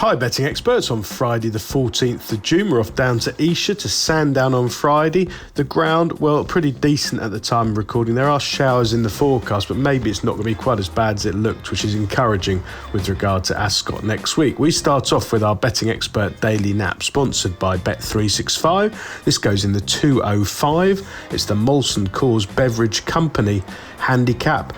Hi betting experts, on Friday the 14th of June we're off down to Esher to Sandown on Friday. The ground, well, pretty decent at the time of recording. There are showers in the forecast, but maybe it's not going to be quite as bad as it looked, which is encouraging with regard to Ascot next week. We start off with our betting expert daily nap, sponsored by Bet365. This goes in the 205. It's the Molson Coors Beverage Company handicap.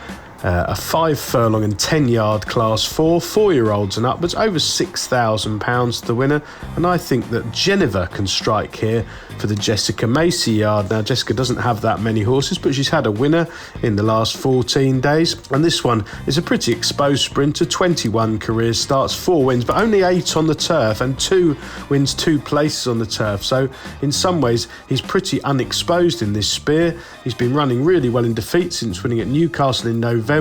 A 5 furlong and 10 yard class 4-year-olds and upwards, over £6,000 the winner. And I think that Geneva can strike here for the Jessica Macy yard. Now, Jessica doesn't have that many horses, but she's had a winner in the last 14 days. And this one is a pretty exposed sprinter, 21 career starts, 4 wins, but only 8 on the turf, and 2 wins 2 places on the turf. So in some ways, he's pretty unexposed in this spear. He's been running really well in defeat since winning at Newcastle in November,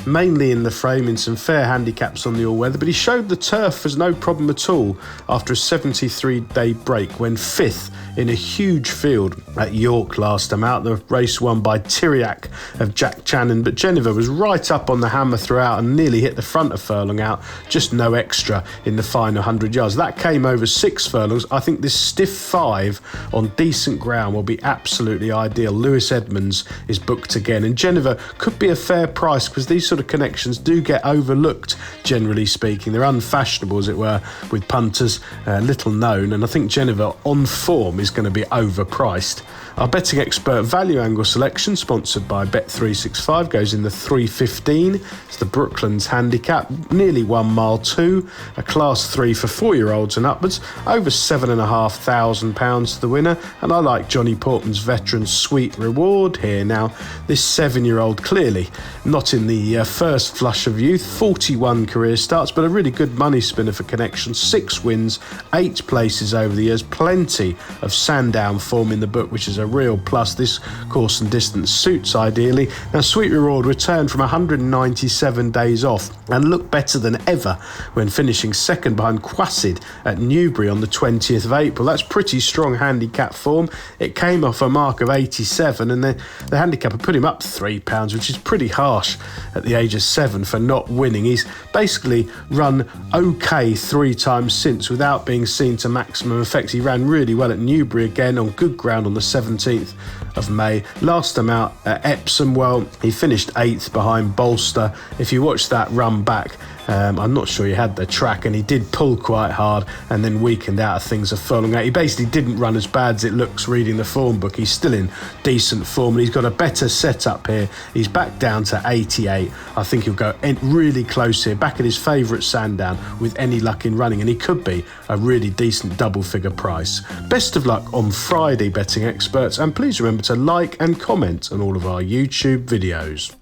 mainly in the frame in some fair handicaps on the all-weather, but he showed the turf was no problem at all after a 73-day break when 5th in a huge field at York last time out. The race won by Tyriac of Jack Channon, but Geneva was right up on the hammer throughout and nearly hit the front of furlong out, just no extra in the final 100 yards. That came over 6 furlongs. I think this stiff 5 on decent ground will be absolutely ideal. Lewis Edmonds is booked again, and Geneva could be a fair price because these sort of connections do get overlooked, generally speaking. They're unfashionable, as it were, with punters, little known, and I think Geneva on form is going to be overpriced. Our betting expert value angle selection, sponsored by Bet365, goes in the 315. It's the Brooklands handicap, nearly 1 mile 2, a class 3 for 4-year-olds and upwards, over £7,500 to the winner. And I like Johnny Portman's veteran Sweet Reward here. Now, this 7-year-old clearly not in the first flush of youth, 41 career starts, but a really good money spinner for connection. 6 wins, 8 places over the years, plenty of Sandown form in the book, which is a real plus. This course and distance suits ideally. Now, Sweet Reward returned from 197 days off and looked better than ever when finishing second behind Quassid at Newbury on the 20th of April. That's pretty strong handicap form. It came off a mark of 87, and the handicapper put him up £3, which is pretty harsh at the age of 7 for not winning. He's basically run okay 3 times since without being seen to maximum effect. He ran really well at Newbury again on good ground on the 17th of May. Last time out at Epsom, well, he finished 8th behind Bolster. If you watch that run back, I'm not sure he had the track, and he did pull quite hard and then weakened out of things a furlong out. He basically didn't run as bad as it looks reading the form book. He's still in decent form, and he's got a better setup here. He's back down to 88. I think he'll go really close here, back at his favourite Sandown with any luck in running, and he could be a really decent double-figure price. Best of luck on Friday, betting experts, and please remember to like and comment on all of our YouTube videos.